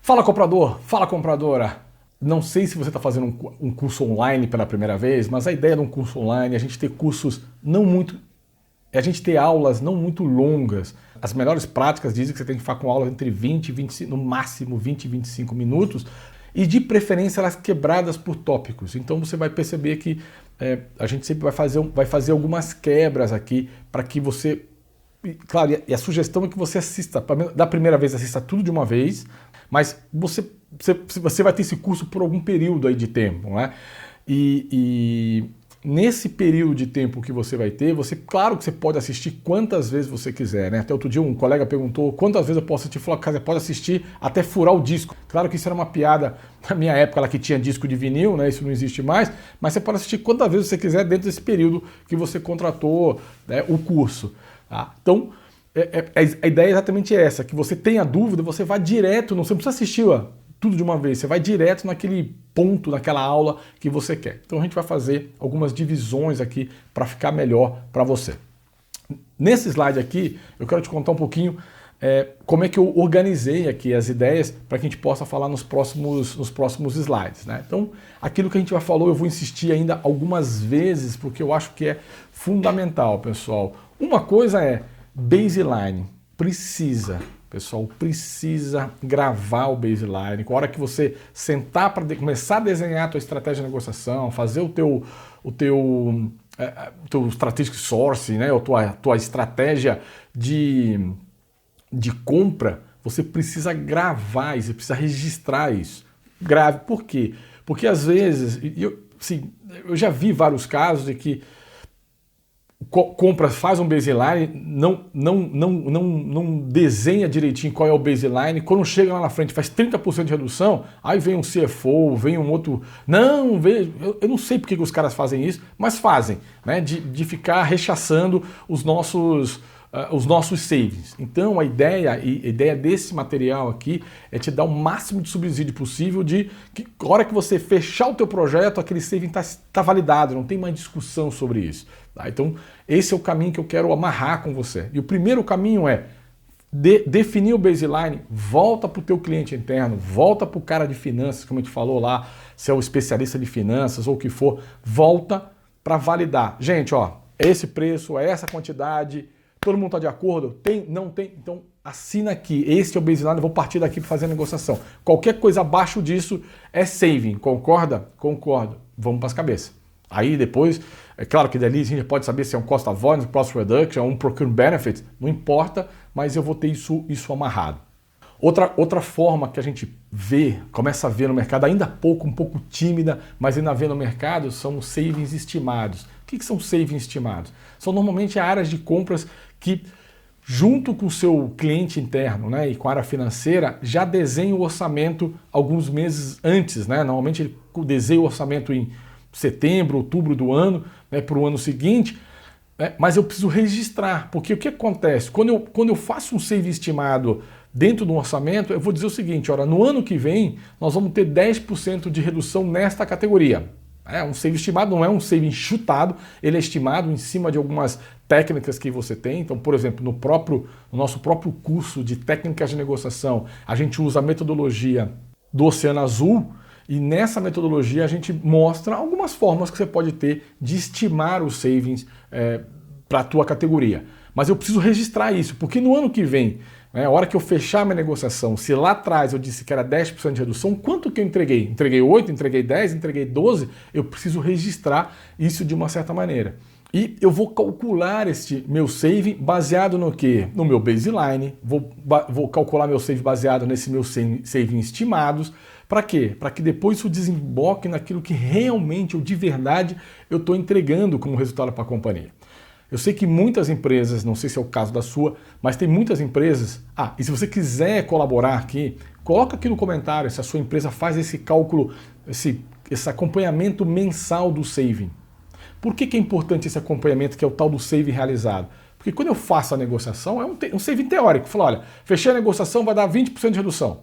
Fala comprador, fala compradora. Não sei se você está fazendo um curso online pela primeira vez, mas a ideia de um curso online é a gente ter aulas não muito longas. As melhores práticas dizem que você tem que ficar com aulas entre 20 e 25, no máximo 20 e 25 minutos, e de preferência elas quebradas por tópicos. Então você vai perceber que a gente sempre vai fazer algumas quebras aqui para que você... Claro, e a sugestão é que você assista, da primeira vez assista tudo de uma vez, mas você vai ter esse curso por algum período aí de tempo, né? E nesse período de tempo que você vai ter, claro que você pode assistir quantas vezes você quiser, né? Até outro dia um colega perguntou quantas vezes eu posso assistir, falou, cara, você pode assistir até furar o disco. Claro que isso era uma piada na minha época, lá que tinha disco de vinil, né? Isso não existe mais, mas você pode assistir quantas vezes você quiser dentro desse período que você contratou, né, o curso. Tá? Então, a ideia é exatamente essa, que você tenha dúvida, você vai direto, você não precisa assistir tudo de uma vez, você vai direto naquele ponto, naquela aula que você quer. Então a gente vai fazer algumas divisões aqui para ficar melhor para você. Nesse slide aqui, eu quero te contar um pouquinho como é que eu organizei aqui as ideias para que a gente possa falar nos próximos slides, né? Então, aquilo que a gente já falou, eu vou insistir ainda algumas vezes, porque eu acho que é fundamental, pessoal. Uma coisa é baseline, pessoal, precisa gravar o baseline. Na hora que você sentar para começar a desenhar a tua estratégia de negociação, fazer o teu strategic sourcing, né, a tua estratégia de compra, você precisa gravar isso, você precisa registrar isso. Grave. Por quê? Porque às vezes, eu já vi vários casos de que compra, faz um baseline, não desenha direitinho qual é o baseline, quando chega lá na frente faz 30% de redução, aí vem um CFO, vem um outro... eu não sei porque que os caras fazem isso, mas fazem, né? De ficar rechaçando os nossos savings. Então a ideia desse material aqui é te dar o máximo de subsídio possível de que na hora que você fechar o teu projeto, aquele saving está validado, não tem mais discussão sobre isso. Tá? Então esse é o caminho que eu quero amarrar com você. E o primeiro caminho é definir o baseline, volta para o teu cliente interno, volta para o cara de finanças, como a gente falou lá, se é o especialista de finanças ou o que for, volta para validar. Gente, ó, é esse preço, é essa quantidade... Todo mundo está de acordo? Tem? Não tem? Então assina aqui. Esse é o baseline, eu vou partir daqui para fazer a negociação. Qualquer coisa abaixo disso é saving. Concorda? Concordo. Vamos para as cabeças. Aí depois, é claro que dali a gente pode saber se é um cost avoidance, cost reduction, um procurement benefit, não importa, mas eu vou ter isso amarrado. Outra forma que a gente começa a ver no mercado, ainda um pouco tímida, mas ainda vê no mercado, são os savings estimados. O que são savings estimados? São normalmente áreas de compras que, junto com o seu cliente interno, né, e com a área financeira, já desenha o orçamento alguns meses antes. Né? Normalmente ele desenha o orçamento em setembro, outubro do ano, né, para o ano seguinte, né, mas eu preciso registrar, porque o que acontece? Quando eu faço um saving estimado dentro do orçamento, eu vou dizer o seguinte, olha, no ano que vem nós vamos ter 10% de redução nesta categoria. Um saving estimado não é um saving chutado, ele é estimado em cima de algumas técnicas que você tem. Então, por exemplo, no nosso próprio curso de técnicas de negociação, a gente usa a metodologia do Oceano Azul e nessa metodologia a gente mostra algumas formas que você pode ter de estimar os savings para a tua categoria. Mas eu preciso registrar isso, porque no ano que vem, a hora que eu fechar minha negociação, se lá atrás eu disse que era 10% de redução, quanto que eu entreguei? Entreguei 8, entreguei 10, entreguei 12? Eu preciso registrar isso de uma certa maneira. E eu vou calcular este meu saving baseado no quê? No meu baseline, vou calcular meu saving baseado nesse meu saving estimados. Para quê? Para que depois isso desemboque naquilo que realmente, ou de verdade, eu estou entregando como resultado para a companhia. Eu sei que muitas empresas, não sei se é o caso da sua, mas tem muitas empresas... e se você quiser colaborar aqui, coloca aqui no comentário se a sua empresa faz esse cálculo, esse acompanhamento mensal do saving. Por que é importante esse acompanhamento, que é o tal do saving realizado? Porque quando eu faço a negociação, é um saving teórico. Falo, olha, fechei a negociação, vai dar 20% de redução.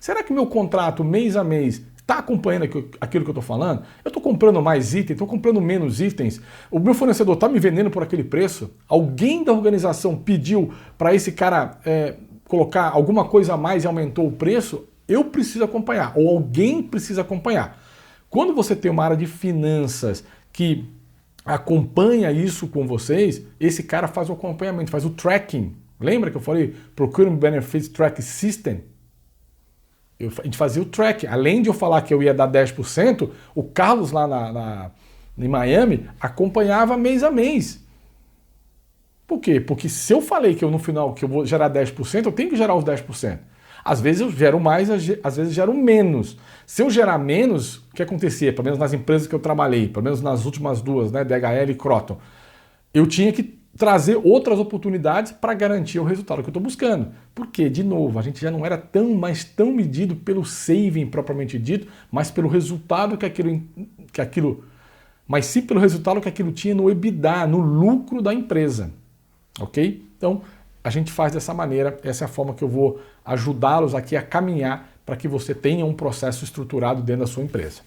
Será que meu contrato, mês a mês, está acompanhando aquilo que eu estou falando? Eu estou comprando mais itens, estou comprando menos itens? O meu fornecedor está me vendendo por aquele preço? Alguém da organização pediu para esse cara colocar alguma coisa a mais e aumentou o preço? eu preciso acompanhar, ou alguém precisa acompanhar. Quando você tem uma área de finanças que acompanha isso com vocês, esse cara faz o acompanhamento, faz o tracking. Lembra que eu falei Procurement Benefits Tracking System? A gente fazia o track. Além de eu falar que eu ia dar 10%, o Carlos lá em Miami acompanhava mês a mês. Por quê? Porque se eu falei que eu no final que eu vou gerar 10%, eu tenho que gerar os 10%. Às vezes eu gero mais, às vezes gero menos. Se eu gerar menos, o que acontecia? Pelo menos nas empresas que eu trabalhei, pelo menos nas últimas duas, né, DHL e Croton, eu tinha que trazer outras oportunidades para garantir o resultado que eu estou buscando. Porque, de novo, a gente já não era tão medido pelo saving propriamente dito, mas pelo resultado mas sim pelo resultado que aquilo tinha no EBITDA, no lucro da empresa. Ok? Então, a gente faz dessa maneira, essa é a forma que eu vou ajudá-los aqui a caminhar para que você tenha um processo estruturado dentro da sua empresa.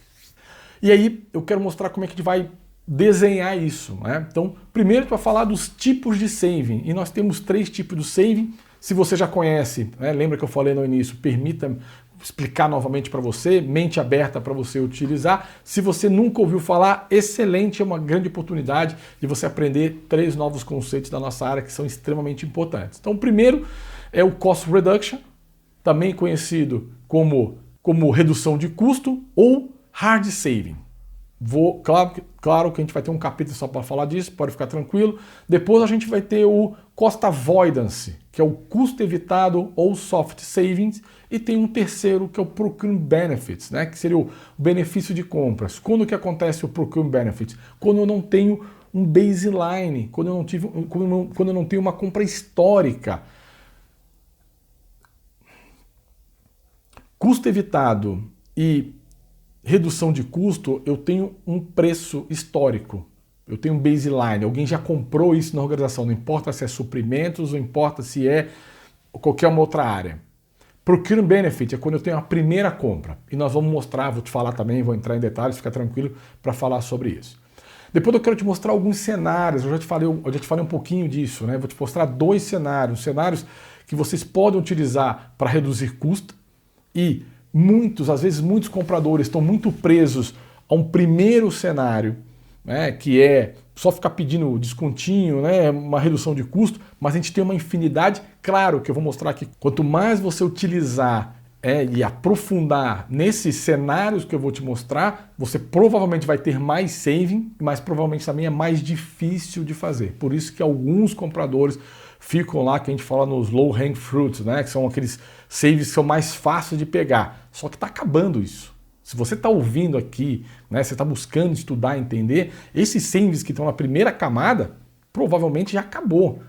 E aí, eu quero mostrar como é que a gente vai desenhar isso, né? Então, primeiro a gente vai falar dos tipos de saving, e nós temos 3 tipos de saving. Se você já conhece, né, lembra que eu falei no início, permita explicar novamente para você, mente aberta para você utilizar. Se você nunca ouviu falar, excelente, é uma grande oportunidade de você aprender 3 novos conceitos da nossa área que são extremamente importantes. Então, o primeiro é o Cost Reduction, também conhecido como redução de custo ou Hard Saving. Claro que a gente vai ter um capítulo só para falar disso, pode ficar tranquilo. Depois a gente vai ter o Cost Avoidance, que é o custo evitado ou Soft Savings. E tem um terceiro que é o Procurement Benefits, né, que seria o benefício de compras. Quando que acontece o Procurement Benefits? Quando eu não tenho um baseline, quando eu não tenho uma compra histórica. Custo evitado e redução de custo, eu tenho um preço histórico, eu tenho um baseline, alguém já comprou isso na organização, não importa se é suprimentos, não importa se é qualquer uma outra área. Procurement Benefit é quando eu tenho a primeira compra, e nós vamos mostrar, vou te falar também, vou entrar em detalhes, fica tranquilo para falar sobre isso. Depois eu quero te mostrar alguns cenários, eu já te falei um pouquinho disso, né? Vou te mostrar 2 cenários que vocês podem utilizar para reduzir custo, e às vezes muitos compradores estão muito presos a um primeiro cenário, né, que é só ficar pedindo descontinho, né, uma redução de custo, mas a gente tem uma infinidade. Claro que eu vou mostrar aqui, quanto mais você utilizar e aprofundar nesses cenários que eu vou te mostrar, você provavelmente vai ter mais saving, mas provavelmente também é mais difícil de fazer. Por isso que alguns compradores ficam lá, que a gente fala nos low hang fruits, né, que são aqueles saves que são mais fáceis de pegar. Só que está acabando isso. Se você está ouvindo aqui, né, você está buscando estudar, entender, esses saves que estão na primeira camada, provavelmente já acabou.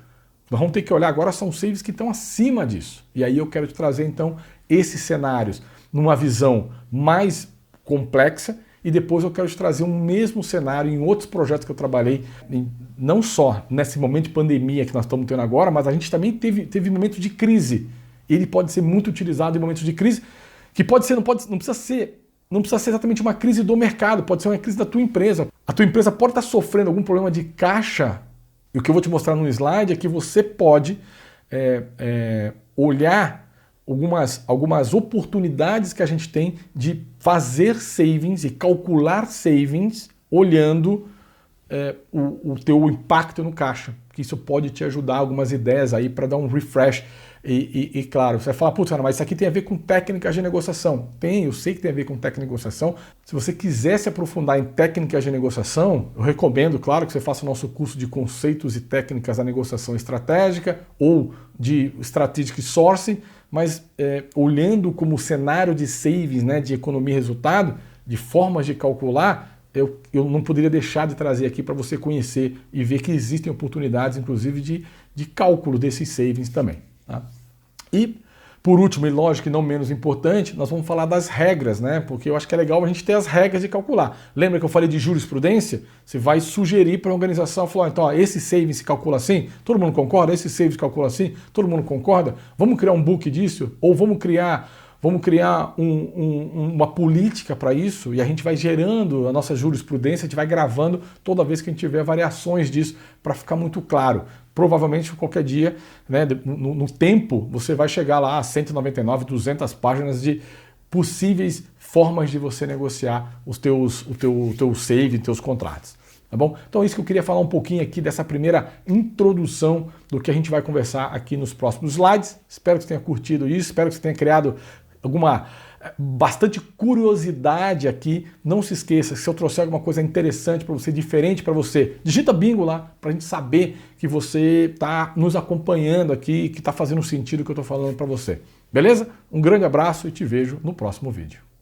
Nós vamos ter que olhar agora, são saves que estão acima disso. E aí eu quero te trazer então esses cenários numa visão mais complexa, e depois eu quero te trazer um mesmo cenário em outros projetos que eu trabalhei, não só nesse momento de pandemia que nós estamos tendo agora, mas a gente também teve momentos de crise. Ele pode ser muito utilizado em momentos de crise, que não precisa ser exatamente uma crise do mercado, pode ser uma crise da tua empresa. A tua empresa pode estar sofrendo algum problema de caixa, e o que eu vou te mostrar no slide é que você pode olhar algumas oportunidades que a gente tem de fazer savings e calcular savings olhando o teu impacto no caixa, que isso pode te ajudar, algumas ideias aí para dar um refresh. E claro, você vai falar, putz, mas isso aqui tem a ver com técnicas de negociação. Eu sei que tem a ver com técnica de negociação. Se você quiser se aprofundar em técnicas de negociação, eu recomendo, claro, que você faça o nosso curso de conceitos e técnicas da negociação estratégica ou de strategic sourcing, mas olhando como cenário de savings, né, de economia e resultado, de formas de calcular, eu não poderia deixar de trazer aqui para você conhecer e ver que existem oportunidades, inclusive, de cálculo desses savings também. Tá? E, por último, e lógico que não menos importante, nós vamos falar das regras, né? Porque eu acho que é legal a gente ter as regras de calcular. Lembra que eu falei de jurisprudência? Você vai sugerir para a organização, falar, então, esse saving se calcula assim? Todo mundo concorda? Esse saving se calcula assim? Todo mundo concorda? Vamos criar um book disso? Ou vamos criar uma política para isso, e a gente vai gerando a nossa jurisprudência, a gente vai gravando toda vez que a gente tiver variações disso, para ficar muito claro. provavelmente qualquer dia, né, no tempo, você vai chegar lá a 199, 200 páginas de possíveis formas de você negociar o teu save, teus contratos. Tá bom? Então é isso que eu queria falar um pouquinho aqui dessa primeira introdução do que a gente vai conversar aqui nos próximos slides. Espero que você tenha curtido isso, espero que você tenha criado bastante curiosidade aqui. Não se esqueça, se eu trouxer alguma coisa interessante para você, diferente para você, digita bingo lá para a gente saber que você está nos acompanhando aqui, que está fazendo sentido o que eu estou falando para você. Beleza? Um grande abraço e te vejo no próximo vídeo.